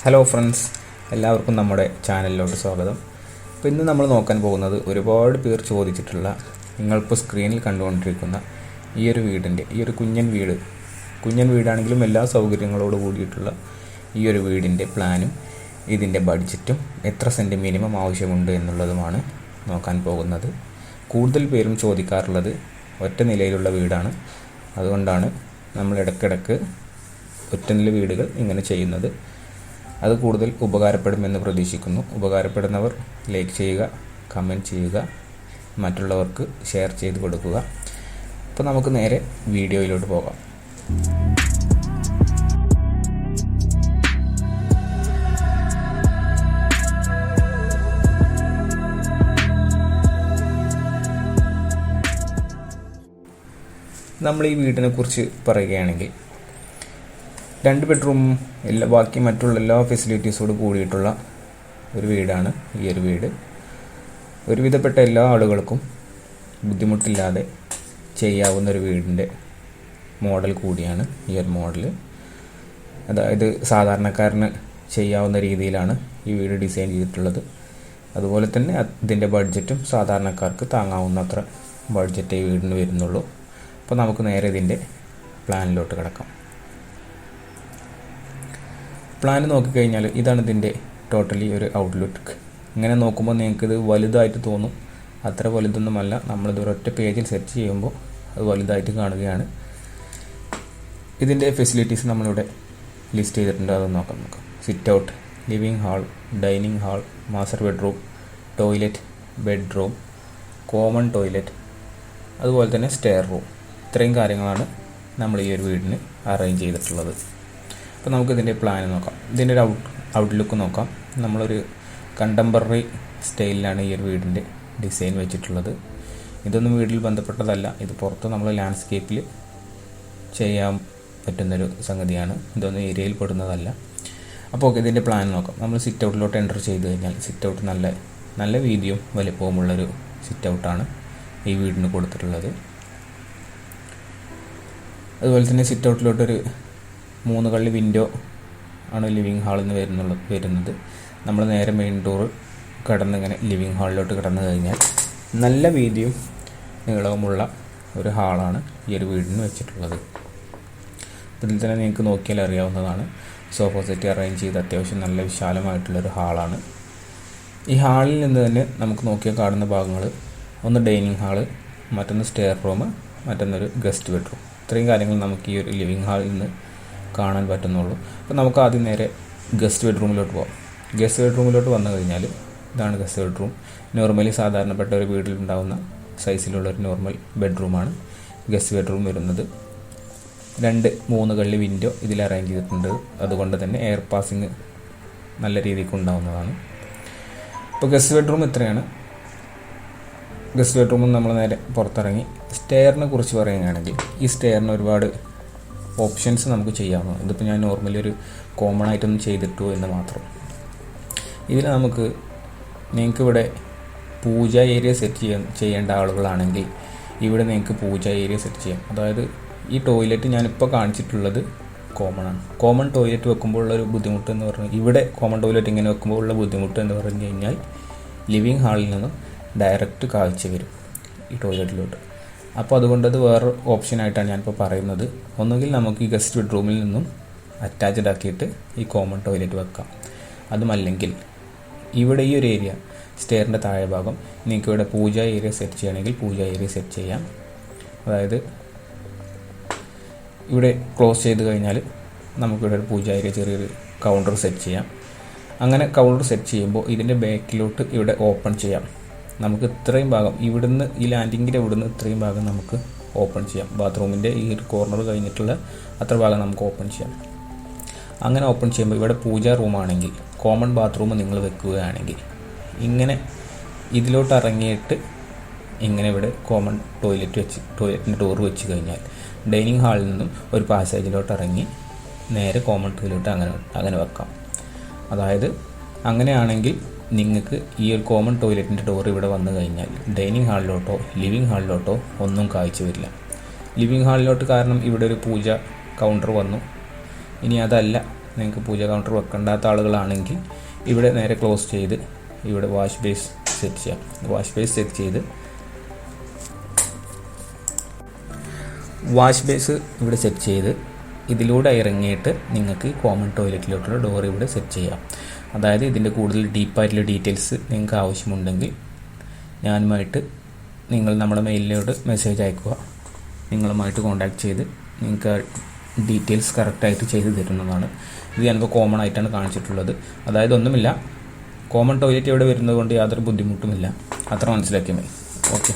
Hello friends, എല്ലാവർക്കും നമ്മുടെ ചാനലിലോട്ട് സ്വാഗതം. അപ്പോൾ ഇന്ന് നമ്മൾ നോക്കാൻ പോകുന്നത് ഒരുപാട് പേർ ചോദിച്ചിട്ടുള്ള, നിങ്ങളിപ്പോൾ സ്ക്രീനിൽ കണ്ടുകൊണ്ടിരിക്കുന്ന ഈ ഒരു വീടിൻ്റെ, ഈ ഒരു കുഞ്ഞൻ വീടാണെങ്കിലും എല്ലാ സൗകര്യങ്ങളോട് കൂടിയിട്ടുള്ള ഈ ഒരു വീടിൻ്റെ പ്ലാനും ഇതിൻ്റെ ബഡ്ജറ്റും എത്ര സെൻറ്റ് മിനിമം ആവശ്യമുണ്ട് എന്നുള്ളതുമാണ് നോക്കാൻ പോകുന്നത്. കൂടുതൽ പേരും ചോദിക്കാറുള്ളത് ഒറ്റ നിലയിലുള്ള വീടാണ്. അതുകൊണ്ടാണ് നമ്മൾ ഇടയ്ക്കിടയ്ക്ക് ഒറ്റനില വീടുകൾ ഇങ്ങനെ ചെയ്യുന്നത്. അത് കൂടുതൽ ഉപകാരപ്പെടുമെന്ന് പ്രതീക്ഷിക്കുന്നു. ഉപകാരപ്പെടുന്നവർ ലൈക്ക് ചെയ്യുക, കമൻറ്റ് ചെയ്യുക, മറ്റുള്ളവർക്ക് ഷെയർ ചെയ്ത് കൊടുക്കുക. അപ്പോൾ നമുക്ക് നേരെ വീഡിയോയിലോട്ട് പോകാം. നമ്മൾ ഈ വീടിനെ കുറിച്ച് പറയുകയാണെങ്കിൽ 2 ബെഡ്റൂം ബാക്കി മറ്റുള്ള എല്ലാ ഫെസിലിറ്റീസോട് കൂടിയിട്ടുള്ള ഒരു വീടാണ് ഈ ഒരു വീട്. ഒരുവിധപ്പെട്ട എല്ലാ ആളുകൾക്കും ബുദ്ധിമുട്ടില്ലാതെ ചെയ്യാവുന്ന ഒരു വീടിൻ്റെ മോഡൽ കൂടിയാണ് ഈ ഒരു മോഡൽ. അതായത് സാധാരണക്കാരന് ചെയ്യാവുന്ന രീതിയിലാണ് ഈ വീട് ഡിസൈൻ ചെയ്തിട്ടുള്ളത്. അതുപോലെ തന്നെ ഇതിൻ്റെ ബഡ്ജറ്റും സാധാരണക്കാർക്ക് താങ്ങാവുന്നത്ര ബഡ്ജറ്റ് ഈ വീടിന് വരുന്നുള്ളൂ. അപ്പോൾ നമുക്ക് നേരെ ഇതിൻ്റെ പ്ലാനിലോട്ട് കിടക്കാം. പ്ലാൻ നോക്കിക്കഴിഞ്ഞാൽ ഇതാണ് ഇതിൻ്റെ ടോട്ടലി ഒരു ഔട്ട്ലുക്ക്. ഇങ്ങനെ നോക്കുമ്പോൾ നിങ്ങൾക്കിത് വലുതായിട്ട് തോന്നും. അത്ര വലുതൊന്നുമല്ല. നമ്മളിത് ഒരൊറ്റ പേജിൽ സെറ്റ് ചെയ്യുമ്പോൾ അത് വലുതായിട്ട് കാണുകയാണ്. ഇതിൻ്റെ ഫെസിലിറ്റീസ് നമ്മളിവിടെ ലിസ്റ്റ് ചെയ്തിട്ടുണ്ട്. അത് നോക്കാം. Sit out, living hall, dining hall, master bedroom, toilet, bedroom, common toilet, അതുപോലെ തന്നെ സ്റ്റെയർ റൂം. ഇത്രയും കാര്യങ്ങളാണ് നമ്മൾ ഈ ഒരു വീടിന് അറേഞ്ച് ചെയ്തിട്ടുള്ളത്. അപ്പോൾ നമുക്കിതിൻ്റെ പ്ലാൻ നോക്കാം. ഇതിൻ്റെ ഒരു ഔട്ട്ലുക്ക് നോക്കാം. നമ്മളൊരു കണ്ടംപററി സ്റ്റൈലിലാണ് ഈ ഒരു വീടിൻ്റെ ഡിസൈൻ വെച്ചിട്ടുള്ളത്. ഇതൊന്നും വീട്ടിൽ ബന്ധപ്പെട്ടതല്ല. ഇത് പുറത്ത് നമ്മൾ ലാൻഡ്സ്കേപ്പിൽ ചെയ്യാൻ പറ്റുന്നൊരു സംഗതിയാണ്. ഇതൊന്നും ഏരിയയിൽ പെടുന്നതല്ല. അപ്പോൾ ഇതിൻ്റെ പ്ലാൻ നോക്കാം. നമ്മൾ സിറ്റ് ഔട്ടിലോട്ട് എൻ്റർ ചെയ്ത് കഴിഞ്ഞാൽ സിറ്റ് ഔട്ട് നല്ല വീതിയും വലിപ്പവുമുള്ളൊരു സിറ്റ് ഔട്ടാണ് ഈ വീടിന് കൊടുത്തിട്ടുള്ളത്. അതുപോലെ തന്നെ സിറ്റ് ഔട്ടിലോട്ടൊരു 3 കള്ളി വിൻഡോ ആണ് ലിവിങ് ഹാളിൽ നിന്ന് വരുന്നത്. നമ്മൾ നേരെ മെയിൻ ഡോറ് ഇങ്ങനെ ലിവിങ് ഹാളിലോട്ട് കടന്നു കഴിഞ്ഞാൽ നല്ല വീതിയും നീളവുമുള്ള ഒരു ഹാളാണ് ഈ ഒരു വീടിന് വെച്ചിട്ടുള്ളത്. ഇതിൽ തന്നെ നിങ്ങൾക്ക് നോക്കിയാൽ അറിയാവുന്നതാണ്. സോഫ സെറ്റ് അറേഞ്ച് ചെയ്ത് അത്യാവശ്യം നല്ല വിശാലമായിട്ടുള്ളൊരു ഹാളാണ്. ഈ ഹാളിൽ നിന്ന് തന്നെ നമുക്ക് നോക്കിയാൽ കാണുന്ന ഭാഗങ്ങൾ, ഒന്ന് ഡൈനിങ് ഹാള്, മറ്റൊന്ന് സ്റ്റെയർ റൂം, മറ്റൊന്നൊരു ഗസ്റ്റ് ബെഡ്റൂം. ഇത്രയും കാര്യങ്ങൾ നമുക്ക് ഈ ഒരു ലിവിങ് ഹാളിൽ നിന്ന് കാണാൻ പറ്റുന്നുള്ളൂ. അപ്പോൾ നമുക്ക് ആദ്യം നേരെ ഗസ്റ്റ് ബെഡ്റൂമിലോട്ട് പോകാം. ഗസ്റ്റ് ബെഡ്റൂമിലോട്ട് വന്നു കഴിഞ്ഞാൽ ഇതാണ് ഗസ്റ്റ് ബെഡ്റൂം. നോർമലി സാധാരണപ്പെട്ട ഒരു വീട്ടിലുണ്ടാകുന്ന സൈസിലുള്ളൊരു നോർമൽ ബെഡ്റൂമാണ് ഗസ്റ്റ് ബെഡ്റൂം വരുന്നത്. 2-3 കള്ളി വിൻഡോ ഇതിൽ അറേഞ്ച് ചെയ്തിട്ടുണ്ട്. അതുകൊണ്ട് തന്നെ എയർ പാസിങ് നല്ല രീതിക്ക് ഉണ്ടാകുന്നതാണ്. ഇപ്പോൾ ഗസ്റ്റ് ബെഡ്റൂം ഇത്രയാണ്. ഗസ്റ്റ് ബെഡ്റൂമിൽ നമ്മൾ നേരെ പുറത്തിറങ്ങി സ്റ്റെയറിനെ കുറിച്ച് പറയുകയാണെങ്കിൽ ഈ സ്റ്റെയറിന് ഒരുപാട് ഓപ്ഷൻസ് നമുക്ക് ചെയ്യാവുന്നതാണ്. ഇതിപ്പോൾ ഞാൻ നോർമലി ഒരു കോമൺ ആയിട്ടൊന്നും ചെയ്തിട്ടു എന്ന് മാത്രം. ഇതിൽ നിങ്ങൾക്കിവിടെ പൂജ ഏരിയ സെറ്റ് ചെയ്യേണ്ട ആളുകളാണെങ്കിൽ ഇവിടെ നിങ്ങൾക്ക് പൂജ ഏരിയ സെറ്റ് ചെയ്യാം. അതായത് ഈ ടോയ്ലറ്റ് ഞാനിപ്പോൾ കാണിച്ചിട്ടുള്ളത് കോമണാണ്. കോമൺ ടോയ്ലറ്റ് വെക്കുമ്പോൾ ഉള്ളൊരു ബുദ്ധിമുട്ട് എന്ന് പറഞ്ഞാൽ, ഇവിടെ കോമൺ ടോയ്ലറ്റ് ഇങ്ങനെ വെക്കുമ്പോൾ ഉള്ള ബുദ്ധിമുട്ട് എന്ന് പറഞ്ഞു കഴിഞ്ഞാൽ ലിവിങ് ഹാളിൽ നിന്നും ഡയറക്റ്റ് കാഴ്ച വരും ഈ ടോയ്ലറ്റിലോട്ട്. അപ്പോൾ അതുകൊണ്ട് അത് വേറെ ഓപ്ഷനായിട്ടാണ് ഞാനിപ്പോൾ പറയുന്നത്. ഒന്നുകിൽ നമുക്ക് ഈ ഗസ്റ്റ് ബെഡ്റൂമിൽ നിന്നും അറ്റാച്ച്ഡ് ആക്കിയിട്ട് ഈ കോമൺ ടോയ്ലറ്റ് വെക്കാം. അതുമല്ലെങ്കിൽ ഇവിടെ ഈ ഒരു ഏരിയ, സ്റ്റെയറിൻ്റെ താഴെ ഭാഗം, നിങ്ങൾക്ക് ഇവിടെ പൂജ ഏരിയ സെറ്റ് ചെയ്യണമെങ്കിൽ പൂജ ഏരിയ സെറ്റ് ചെയ്യാം. അതായത് ഇവിടെ ക്ലോസ് ചെയ്ത് കഴിഞ്ഞാൽ നമുക്കിവിടെ ഒരു പൂജ ഏരിയ, ചെറിയൊരു കൗണ്ടർ സെറ്റ് ചെയ്യാം. അങ്ങനെ കൗണ്ടർ സെറ്റ് ചെയ്യുമ്പോൾ ഇതിൻ്റെ ബാക്കിലോട്ട് ഇവിടെ ഓപ്പൺ ചെയ്യാം. നമുക്ക് ഇത്രയും ഭാഗം ഇവിടുന്ന്, ഈ ലാൻഡിങ്ങിൻ്റെ ഇവിടുന്ന് ഇത്രയും ഭാഗം നമുക്ക് ഓപ്പൺ ചെയ്യാം. ബാത്റൂമിൻ്റെ ഈ ഒരു കോർണർ കഴിഞ്ഞിട്ടുള്ള അത്ര ഭാഗം നമുക്ക് ഓപ്പൺ ചെയ്യാം. അങ്ങനെ ഓപ്പൺ ചെയ്യുമ്പോൾ ഇവിടെ പൂജാ റൂമാണെങ്കിൽ, കോമൺ ബാത്റൂം നിങ്ങൾ വെക്കുകയാണെങ്കിൽ ഇങ്ങനെ ഇതിലോട്ട് ഇറങ്ങിയിട്ട് ഇങ്ങനെ ഇവിടെ കോമൺ ടോയ്ലറ്റിൻ്റെ ഡോർ വെച്ച് കഴിഞ്ഞാൽ ഡൈനിങ് ഹാളിൽ നിന്നും ഒരു പാസേജിലോട്ട് ഇറങ്ങി നേരെ കോമൺ ടോയ്ലറ്റ് അങ്ങനെ വെക്കാം. അതായത് അങ്ങനെയാണെങ്കിൽ നിങ്ങൾക്ക് ഈ ഒരു കോമൺ ടോയ്ലറ്റിൻ്റെ ഡോർ ഇവിടെ വന്നു കഴിഞ്ഞാൽ ഡൈനിങ് ഹാളിലോട്ടോ ലിവിങ് ഹാളിലോട്ടോ ഒന്നും കാഴ്ച വരില്ല. ലിവിങ് ഹാളിലോട്ട് കാരണം ഇവിടെ ഒരു പൂജ കൗണ്ടർ വന്നു. ഇനി അതല്ല, നിങ്ങൾക്ക് പൂജ കൗണ്ടർ വെക്കേണ്ടാത്ത ആളുകളാണെങ്കിൽ ഇവിടെ നേരെ ക്ലോസ് ചെയ്ത് ഇവിടെ വാഷ് ബേസ് സെറ്റ് ചെയ്യാം. വാഷ് ബേസ് സെറ്റ് ചെയ്ത് ഇവിടെ സെറ്റ് ചെയ്ത് ഇതിലൂടെ ഇറങ്ങിയിട്ട് നിങ്ങൾക്ക് കോമൺ ടോയ്ലറ്റിലോട്ടുള്ള ഡോർ ഇവിടെ സെറ്റ് ചെയ്യാം. അതായത് ഇതിൻ്റെ കൂടുതൽ ഡീപ്പായിട്ടുള്ള ഡീറ്റെയിൽസ് നിങ്ങൾക്ക് ആവശ്യമുണ്ടെങ്കിൽ നിങ്ങൾ നമ്മുടെ മെയിലിലോട്ട് മെസ്സേജ് അയക്കുക. നിങ്ങളുമായിട്ട് കോൺടാക്ട് ചെയ്ത് നിങ്ങൾക്ക് ഡീറ്റെയിൽസ് കറക്റ്റായിട്ട് ചെയ്ത് തരുന്നതാണ്. ഇത് ഞാനിപ്പോൾ കോമൺ ആയിട്ടാണ് കാണിച്ചിട്ടുള്ളത്. അതായത് ഒന്നുമില്ല, കോമൺ ടോയ്ലറ്റ് ഇവിടെ വരുന്നത് കൊണ്ട് യാതൊരു ബുദ്ധിമുട്ടുമില്ല, അത്ര മനസ്സിലാക്കിയാൽ മതി. ഓക്കെ,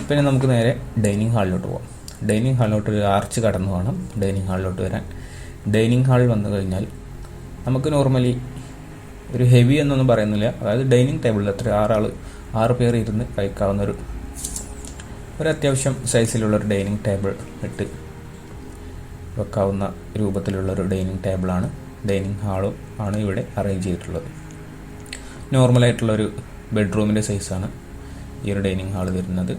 പിന്നെ നമുക്ക് നേരെ ഡൈനിങ് ഹാളിലോട്ട് പോകാം. ഡൈനിങ് ഹാളിലോട്ട് ഒരു ആർച്ച് കടന്നു വേണം ഡൈനിങ് ഹാളിലോട്ട് വരാൻ. ഡൈനിങ് ഹാളിൽ വന്നു കഴിഞ്ഞാൽ നമുക്ക് നോർമലി ഒരു ഹെവി എന്നൊന്നും പറയുന്നില്ല. അതായത് ഡൈനിങ് ടേബിളിൽ 6 പേർ ഇരുന്ന് കഴിക്കാവുന്ന ഒരു അത്യാവശ്യം സൈസിലുള്ളൊരു ഡൈനിങ് ടേബിൾ ഇട്ട് വെക്കാവുന്ന രൂപത്തിലുള്ളൊരു ഡൈനിങ് ടേബിളാണ്, ഡൈനിങ് ഹാളും ആണ് ഇവിടെ അറേഞ്ച് ചെയ്തിട്ടുള്ളത്. നോർമലായിട്ടുള്ളൊരു ബെഡ്റൂമിൻ്റെ സൈസാണ് ഈ ഒരു ഡൈനിങ് ഹാൾ വരുന്നത്.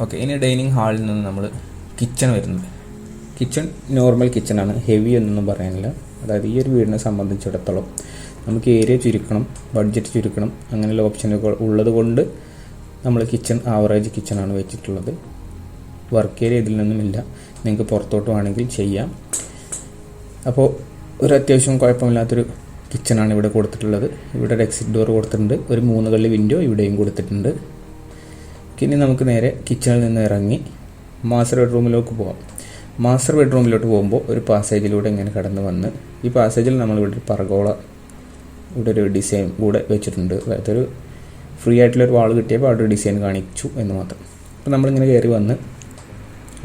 ഓക്കെ, ഇനി ഡൈനിങ് ഹാളിൽ നിന്ന് നമ്മൾ കിച്ചൺ വരുന്നത്. കിച്ചൺ നോർമൽ കിച്ചണാണ്, ഹെവി എന്നൊന്നും പറയാനില്ല. അതായത് ഈ ഒരു വീടിനെ സംബന്ധിച്ചിടത്തോളം നമുക്ക് ഏരിയ ചുരുക്കണം, ബഡ്ജറ്റ് ചുരുക്കണം, അങ്ങനെയുള്ള ഓപ്ഷനുകൾ ഉള്ളത് കൊണ്ട് നമ്മൾ കിച്ചൺ ആവറേജ് കിച്ചണാണ് വെച്ചിട്ടുള്ളത്. വർക്ക് ഏരിയ ഇതിൽ നിന്നുമില്ല, നിങ്ങൾക്ക് പുറത്തോട്ട് വേണമെങ്കിൽ ചെയ്യാം. അപ്പോൾ ഒരു അത്യാവശ്യം കുഴപ്പമില്ലാത്തൊരു കിച്ചണാണ് ഇവിടെ കൊടുത്തിട്ടുള്ളത്. ഇവിടെ ഒരു എക്സിറ്റ് ഡോർ കൊടുത്തിട്ടുണ്ട്, ഒരു 3 കള്ളി വിൻഡോ ഇവിടെയും കൊടുത്തിട്ടുണ്ട്. ഇനി നമുക്ക് നേരെ കിച്ചണിൽ നിന്ന് ഇറങ്ങി മാസ്റ്റർ ബെഡ്റൂമിലേക്ക് പോകാം. മാസ്റ്റർ ബെഡ്റൂമിലോട്ട് പോകുമ്പോൾ ഒരു പാസേജിലൂടെ ഇങ്ങനെ കടന്നു വന്ന് ഈ പാസേജിൽ നമ്മളിവിടെ ഒരു പർഗോള ഇവിടെ ഒരു ഡിസൈൻ കൂടെ വെച്ചിട്ടുണ്ട്. അതായത് ഒരു ഫ്രീ ആയിട്ടുള്ളൊരു വാൾ കിട്ടിയപ്പോൾ അവിടെ ഒരു ഡിസൈൻ കാണിച്ചു എന്ന് മാത്രം. അപ്പോൾ നമ്മളിങ്ങനെ കയറി വന്ന്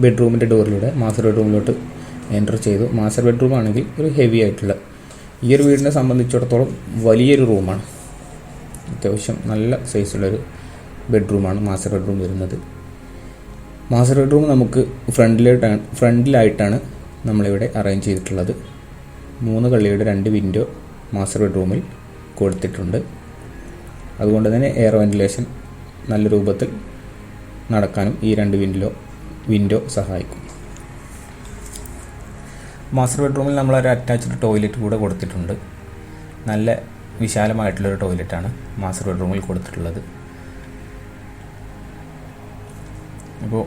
ബെഡ്റൂമിൻ്റെ ഡോറിലൂടെ മാസ്റ്റർ ബെഡ്റൂമിലോട്ട് എൻ്റർ ചെയ്തു. മാസ്റ്റർ ബെഡ്റൂം ആണെങ്കിൽ ഒരു ഹെവി ആയിട്ടുള്ള, ഈ ഒരു വീടിനെ സംബന്ധിച്ചിടത്തോളം വലിയൊരു റൂമാണ്. അത്യാവശ്യം നല്ല സൈസുള്ളൊരു ബെഡ്റൂമാണ് മാസ്റ്റർ ബെഡ്റൂം വരുന്നത്. മാസ്റ്റർ ബെഡ്റൂം നമുക്ക് ഫ്രണ്ടിലായിട്ടാണ് നമ്മളിവിടെ അറേഞ്ച് ചെയ്തിട്ടുള്ളത്. 3 കള്ളിയുടെ 2 വിൻഡോ മാസ്റ്റർ ബെഡ്റൂമിൽ കൊടുത്തിട്ടുണ്ട്. അതുകൊണ്ട് തന്നെ എയർ വെന്റിലേഷൻ നല്ല രൂപത്തിൽ നടക്കാനും ഈ 2 വിൻഡോ സഹായിക്കും. മാസ്റ്റർ ബെഡ്റൂമിൽ നമ്മളൊരു അറ്റാച്ച്ഡ് ടോയ്ലറ്റ് കൂടെ കൊടുത്തിട്ടുണ്ട്. നല്ല വിശാലമായിട്ടുള്ളൊരു ടോയ്ലറ്റാണ് മാസ്റ്റർ ബെഡ്റൂമിൽ കൊടുത്തിട്ടുള്ളത്. അപ്പോൾ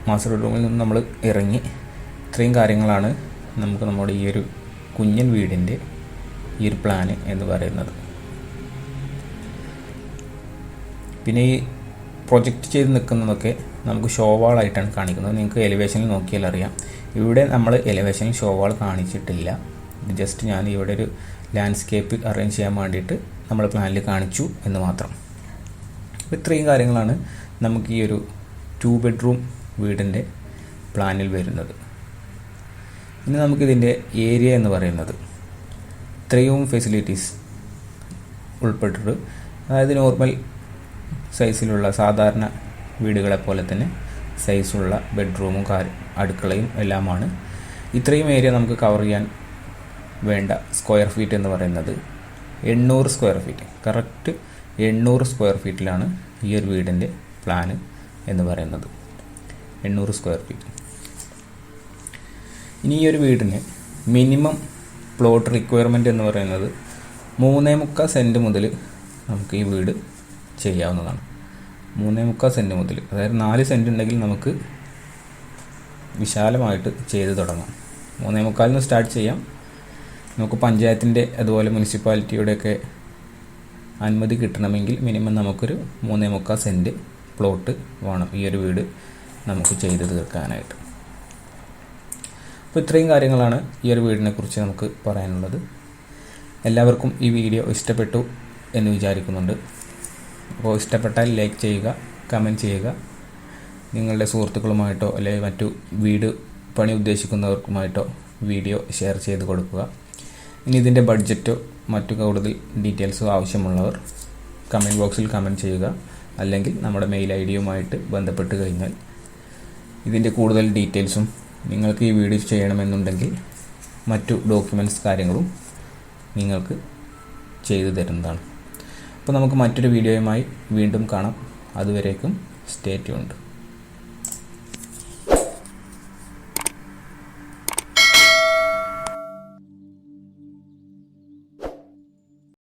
മാസ്റ്റർ ബെഡ്റൂമിൽ നിന്ന് നമ്മൾ ഇറങ്ങി ഇത്രയും കാര്യങ്ങളാണ് നമുക്ക് നമ്മുടെ ഈ ഒരു കുഞ്ഞൻ വീടിൻ്റെ ഈ ഒരു പ്ലാന് എന്ന് പറയുന്നത്. പിന്നെ ഈ പ്രൊജക്റ്റ് ചെയ്ത് നിൽക്കുന്നതൊക്കെ നമുക്ക് ഷോവാളായിട്ടാണ് കാണിക്കുന്നത്. നിങ്ങൾക്ക് എലിവേഷനിൽ നോക്കിയാൽ അറിയാം. ഇവിടെ നമ്മൾ എലിവേഷനിൽ ഷോവാൾ കാണിച്ചിട്ടില്ല. ജസ്റ്റ് ഞാൻ ഇവിടെ ഒരു ലാൻഡ്സ്കേപ്പ് അറേഞ്ച് ചെയ്യാൻ വേണ്ടിയിട്ട് നമ്മൾ പ്ലാനിൽ കാണിച്ചു എന്ന് മാത്രം. അപ്പോൾ ഇത്രയും കാര്യങ്ങളാണ് നമുക്ക് ഈ ഒരു 2 ബെഡ്റൂം വീടിൻ്റെ പ്ലാനിൽ വരുന്നത്. ഇനി നമുക്കിതിൻ്റെ ഏരിയ എന്ന് പറയുന്നത് ഇത്രയും ഫെസിലിറ്റീസ് ഉൾപ്പെട്ടിട്ട്, അതായത് നോർമൽ സൈസിലുള്ള സാധാരണ വീടുകളെ പോലെ തന്നെ സൈസുള്ള ബെഡ്റൂമും അടുക്കളയും എല്ലാമാണ്. ഇത്രയും ഏരിയ നമുക്ക് കവർ ചെയ്യാൻ വേണ്ട സ്ക്വയർ ഫീറ്റ് എന്ന് പറയുന്നത് 800 സ്ക്വയർ ഫീറ്റ്. കറക്റ്റ് 800 സ്ക്വയർ ഫീറ്റിലാണ് ഈ ഒരു വീടിൻ്റെ പ്ലാന് എന്ന് പറയുന്നത്. 800 സ്ക്വയർ ഫീറ്റ്. ഇനി ഈ ഒരു വീടിന് മിനിമം പ്ലോട്ട് റിക്വയർമെൻറ്റ് എന്ന് പറയുന്നത് 3.25 സെൻറ്റ് മുതൽ നമുക്ക് ഈ വീട് ചെയ്യാവുന്നതാണ്. 3.25 സെൻറ്റ് മുതൽ, അതായത് 4 സെൻറ്റ് ഉണ്ടെങ്കിൽ നമുക്ക് വിശാലമായിട്ട് ചെയ്ത് തുടങ്ങാം. 3.25 സ്റ്റാർട്ട് ചെയ്യാം. നമുക്ക് പഞ്ചായത്തിൻ്റെ അതുപോലെ മുനിസിപ്പാലിറ്റിയുടെയൊക്കെ അനുമതി കിട്ടണമെങ്കിൽ മിനിമം നമുക്കൊരു 3.25 സെൻറ്റ് പ്ലോട്ട് വേണം ഈ ഒരു വീട് നമുക്ക് ചെയ്ത് തീർക്കാനായിട്ട്. അപ്പോൾ ഇത്രയും കാര്യങ്ങളാണ് ഈ ഒരു വീടിനെക്കുറിച്ച് നമുക്ക് പറയാനുള്ളത്. എല്ലാവർക്കും ഈ വീഡിയോ ഇഷ്ടപ്പെട്ടു എന്ന് വിചാരിക്കുന്നുണ്ട്. അപ്പോൾ ഇഷ്ടപ്പെട്ടാൽ ലൈക്ക് ചെയ്യുക, കമൻറ്റ് ചെയ്യുക, നിങ്ങളുടെ സുഹൃത്തുക്കളുമായിട്ടോ അല്ലെങ്കിൽ മറ്റു വീട് പണി ഉദ്ദേശിക്കുന്നവർക്കുമായിട്ടോ വീഡിയോ ഷെയർ ചെയ്ത് കൊടുക്കുക. ഇനി ഇതിൻ്റെ ബഡ്ജറ്റോ മറ്റു കൂടുതൽ ഡീറ്റെയിൽസോ ആവശ്യമുള്ളവർ കമൻറ്റ് ബോക്സിൽ കമൻറ്റ് ചെയ്യുക. അല്ലെങ്കിൽ നമ്മുടെ മെയിൽ ID-യുമായിട്ട് ബന്ധപ്പെട്ട് കഴിഞ്ഞാൽ ഇതിൻ്റെ കൂടുതൽ ഡീറ്റെയിൽസും നിങ്ങൾക്ക് ഈ വീഡിയോ ചെയ്യണമെന്നുണ്ടെങ്കിൽ മറ്റു ഡോക്യുമെൻറ്റ്സ് കാര്യങ്ങളും നിങ്ങൾക്ക് ചെയ്തു തരുന്നതാണ്. അപ്പോൾ നമുക്ക് മറ്റൊരു വീഡിയോയുമായി വീണ്ടും കാണാം. അതുവരേക്കും സ്റ്റേ ട്യൂൺഡ്.